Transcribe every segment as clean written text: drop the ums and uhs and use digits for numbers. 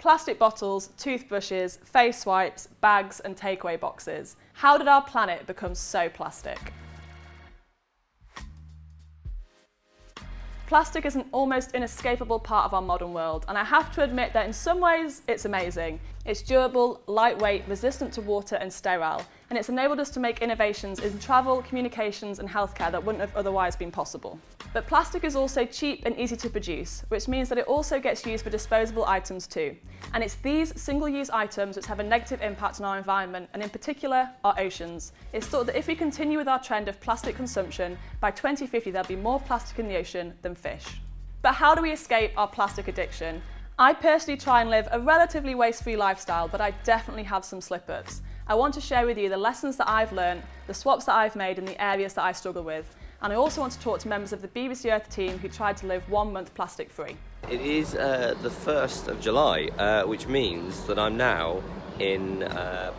Plastic bottles, toothbrushes, face wipes, bags and takeaway boxes. How did our planet become so plastic? Plastic is an almost inescapable part of our modern world, and I have to admit that in some ways it's amazing. It's durable, lightweight, resistant to water and sterile, and it's enabled us to make innovations in travel, communications and healthcare that wouldn't have otherwise been possible. But plastic is also cheap and easy to produce, which means that it also gets used for disposable items too. And it's these single-use items which have a negative impact on our environment, and in particular, our oceans. It's thought that if we continue with our trend of plastic consumption, by 2050 there'll be more plastic in the ocean than fish. But how do we escape our plastic addiction? I personally try and live a relatively waste-free lifestyle, but I definitely have some slip-ups. I want to share with you the lessons that I've learned, the swaps that I've made and the areas that I struggle with. And I also want to talk to members of the BBC Earth team who tried to live 1 month plastic-free. It is the 1st of July, which means that I'm now in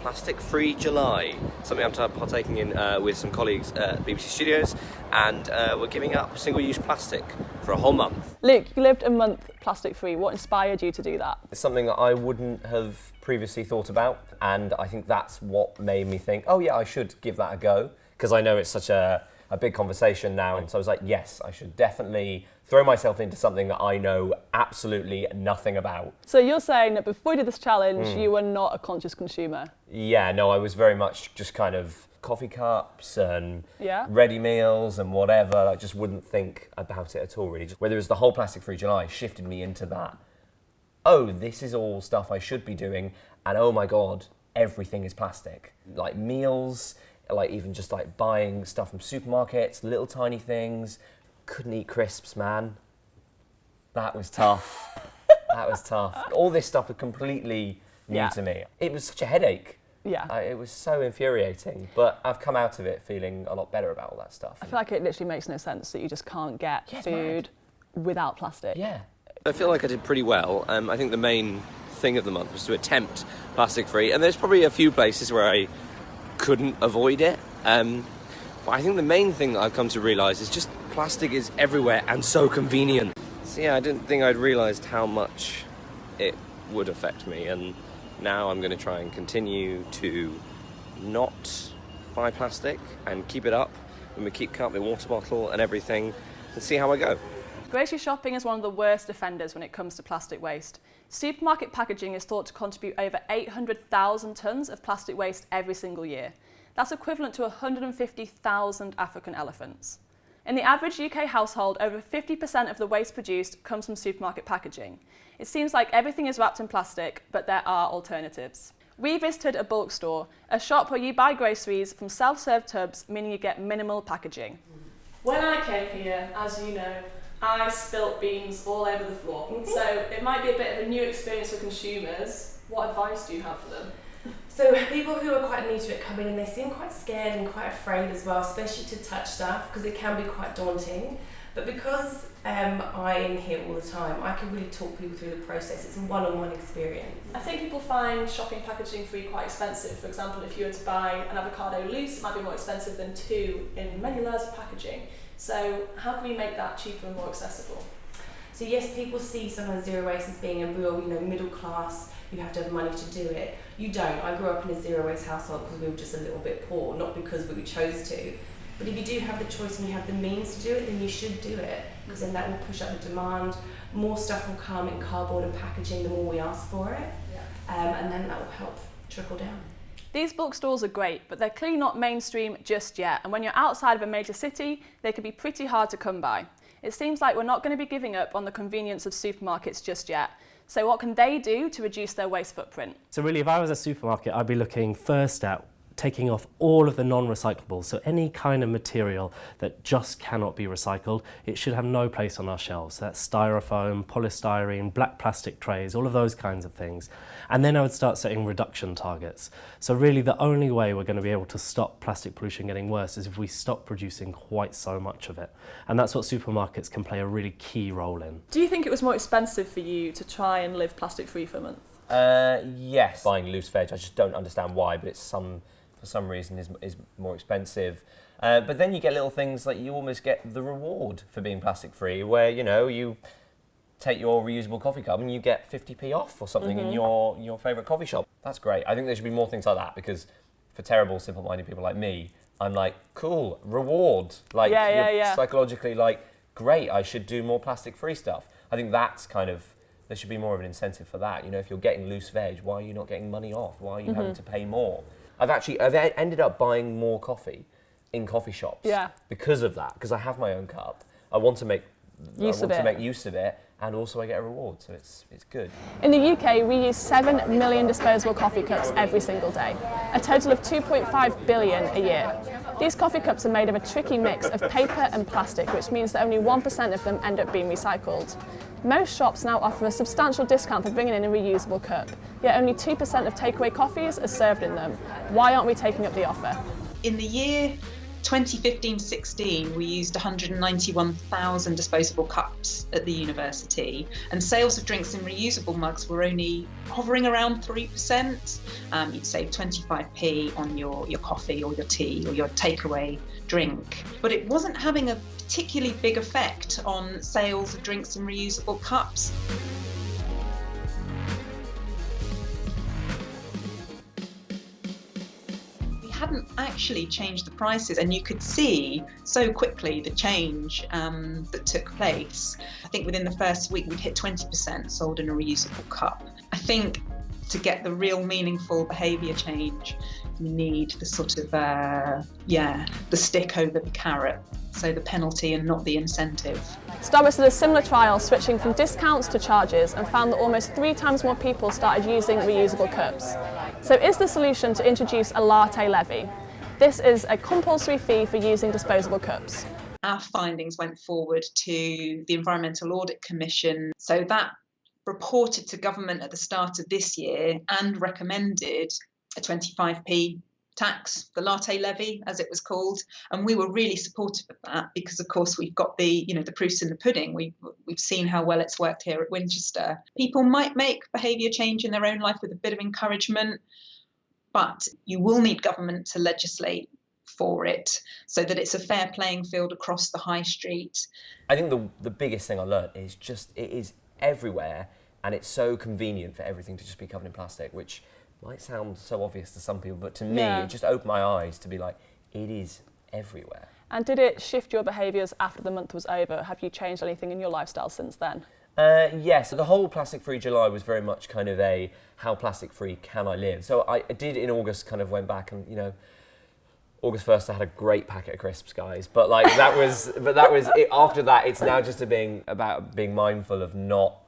Plastic-Free July, something I'm partaking in with some colleagues at BBC Studios, and we're giving up single-use plastic for a whole month. Luke, you lived a month plastic-free. What inspired you to do that? It's something that I wouldn't have previously thought about, and I think that's what made me think, oh yeah, I should give that a go, because I know it's such a big conversation now, and so I was like, yes, I should definitely throw myself into something that I know absolutely nothing about. So you're saying that before you did this challenge, you were not a conscious consumer? Yeah, no, I was very much just kind of coffee cups and Yeah. ready meals and whatever. I just wouldn't think about it at all, really. Whether it was the whole Plastic-Free July shifted me into that, oh, this is all stuff I should be doing, and oh my God, everything is plastic. Like meals, like even just like buying stuff from supermarkets, little tiny things. Couldn't eat crisps, man. That was tough. That was tough. All this stuff was completely new to me. It was such a headache. Yeah. It was so infuriating, but I've come out of it feeling a lot better about all that stuff. I feel like it literally makes no sense that you just can't get food without plastic. Yeah. I feel like I did pretty well. I think the main thing of the month was to attempt plastic-free, and there's probably a few places where I couldn't avoid it. But I think the main thing that I've come to realise is just plastic is everywhere and so convenient. So yeah, I didn't think I'd realised how much it would affect me, and now I'm going to try and continue to not buy plastic and keep it up with my keep cup, my water bottle and everything, and see how I go. Grocery shopping is one of the worst offenders when it comes to plastic waste. Supermarket packaging is thought to contribute over 800,000 tonnes of plastic waste every single year. That's equivalent to 150,000 African elephants. In the average UK household, over 50% of the waste produced comes from supermarket packaging. It seems like everything is wrapped in plastic, but there are alternatives. We visited a bulk store, a shop where you buy groceries from self-serve tubs, meaning you get minimal packaging. When I came here, as you know, I spilt beans all over the floor. So it might be a bit of a new experience for consumers. What advice do you have for them? So people who are quite new to it come in and they seem quite scared and quite afraid as well, especially to touch stuff, because it can be quite daunting. But because I am here all the time, I can really talk people through the process. It's a one-on-one experience. I think people find shopping packaging free quite expensive. For example, if you were to buy an avocado loose, it might be more expensive than 2 in many layers of packaging. So how can we make that cheaper and more accessible? So yes, people see sometimes zero waste as being a real, middle class, you have to have money to do it. You don't. I grew up in a zero waste household because we were just a little bit poor, not because we chose to. But if you do have the choice and you have the means to do it, then you should do it, because then that will push up the demand. More stuff will come in cardboard and packaging the more we ask for it, and then that will help trickle down. These bulk stores are great, but they're clearly not mainstream just yet, and when you're outside of a major city, they can be pretty hard to come by. It seems like we're not going to be giving up on the convenience of supermarkets just yet. So what can they do to reduce their waste footprint? So really, if I was a supermarket, I'd be looking first at taking off all of the non-recyclables, so any kind of material that just cannot be recycled, it should have no place on our shelves. So that's styrofoam, polystyrene, black plastic trays, all of those kinds of things. And then I would start setting reduction targets. So really the only way we're going to be able to stop plastic pollution getting worse is if we stop producing quite so much of it. And that's what supermarkets can play a really key role in. Do you think it was more expensive for you to try and live plastic free for a month? Yes. Buying loose veg, I just don't understand why, but for some reason is more expensive. But then you get little things like you almost get the reward for being plastic free, where you take your reusable coffee cup and you get 50p off or something in your favourite coffee shop. That's great. I think there should be more things like that, because for terrible, simple-minded people like me, I'm like, cool, reward. Like, you're psychologically like, great, I should do more plastic-free stuff. I think that's kind of, there should be more of an incentive for that. You know, if you're getting loose veg, why are you not getting money off? Why are you having to pay more? I've ended up buying more coffee in coffee shops because of that, because I have my own cup. I want to make use of it, and also I get a reward, so it's good. In the UK, we use 7 million disposable coffee cups every single day, a total of 2.5 billion a year. These coffee cups are made of a tricky mix of paper and plastic, which means that only 1% of them end up being recycled. Most shops now offer a substantial discount for bringing in a reusable cup, yet only 2% of takeaway coffees are served in them. Why aren't we taking up the offer? In the year 2015-16, we used 191,000 disposable cups at the university, and sales of drinks in reusable mugs were only hovering around 3%. You'd save 25p on your coffee or your tea or your takeaway drink. But it wasn't having a particularly big effect on sales of drinks in reusable cups. Hadn't actually changed the prices, and you could see so quickly the change that took place. I think within the first week we'd hit 20% sold in a reusable cup. I think to get the real meaningful behaviour change, you need the sort of the stick over the carrot, so the penalty and not the incentive. Starbucks did a similar trial, switching from discounts to charges, and found that almost 3 times more people started using reusable cups. So is the solution to introduce a latte levy? This is a compulsory fee for using disposable cups. Our findings went forward to the Environmental Audit Commission, so that reported to government at the start of this year and recommended a 25p tax, the latte levy as it was called, and we were really supportive of that because of course we've got the proofs in the pudding. We've seen how well it's worked here at Winchester. People might make behaviour change in their own life with a bit of encouragement, but you will need government to legislate for it so that it's a fair playing field across the high street. I think the biggest thing I learned is just it is everywhere, and it's so convenient for everything to just be covered in plastic, which might sound so obvious to some people, but to me, it just opened my eyes to be like, it is everywhere. And did it shift your behaviours after the month was over? Have you changed anything in your lifestyle since then? Yes, so the whole plastic-free July was very much kind of a, how plastic-free can I live? So I did in August kind of went back and, August 1st I had a great packet of crisps, guys, but like that was it. After that, it's now just about being mindful of not,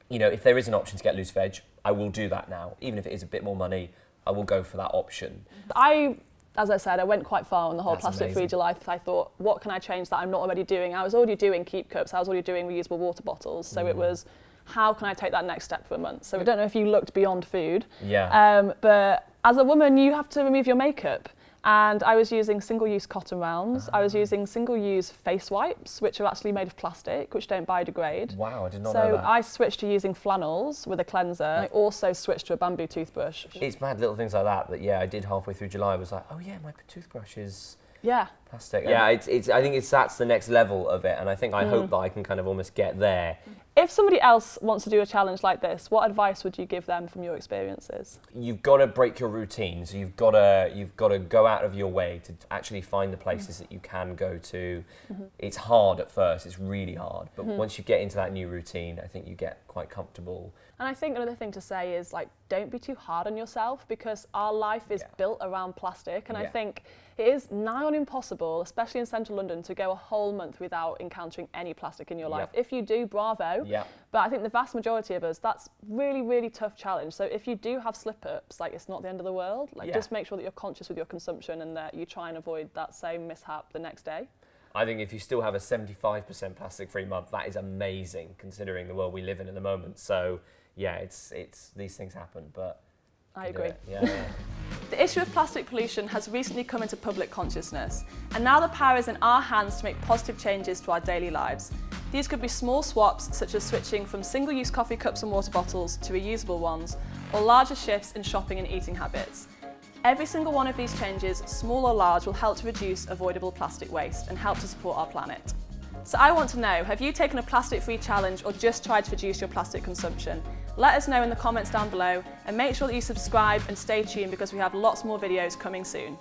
if there is an option to get loose veg, I will do that now. Even if it is a bit more money, I will go for that option. As I said, I went quite far on the whole plastic-free July. I thought, what can I change that I'm not already doing? I was already doing keep cups, I was already doing reusable water bottles, so it was, how can I take that next step for a month? So I don't know if you looked beyond food, but as a woman, you have to remove your makeup. And I was using single-use cotton rounds. I was using single-use face wipes, which are actually made of plastic, which don't biodegrade. Wow, I did not know that. So I switched to using flannels with a cleanser. I also switched to a bamboo toothbrush. It's mad little things like that I did halfway through July. I was like, oh yeah, my toothbrush is plastic. Yeah, I think that's the next level of it, and I think I hope that I can kind of almost get there. If somebody else wants to do a challenge like this, what advice would you give them from your experiences? You've got to break your routine. So you've got to go out of your way to actually find the places that you can go to. It's hard at first. It's really hard, but once you get into that new routine, I think you get quite comfortable. And I think another thing to say is, like, don't be too hard on yourself, because our life is built around plastic, and I think it is nigh on impossible, especially in central London, to go a whole month without encountering any plastic in your life. If you do, bravo. But I think the vast majority of us, that's really, really tough challenge. So if you do have slip-ups, like, it's not the end of the world. Like, just make sure that you're conscious with your consumption and that you try and avoid that same mishap the next day. I think if you still have a 75% plastic-free month, that is amazing, considering the world we live in at the moment. So it's these things happen, but I agree. The issue of plastic pollution has recently come into public consciousness, and now the power is in our hands to make positive changes to our daily lives. These could be small swaps, such as switching from single-use coffee cups and water bottles to reusable ones, or larger shifts in shopping and eating habits. Every single one of these changes, small or large, will help to reduce avoidable plastic waste and help to support our planet. So I want to know, have you taken a plastic-free challenge or just tried to reduce your plastic consumption? Let us know in the comments down below, and make sure that you subscribe and stay tuned because we have lots more videos coming soon.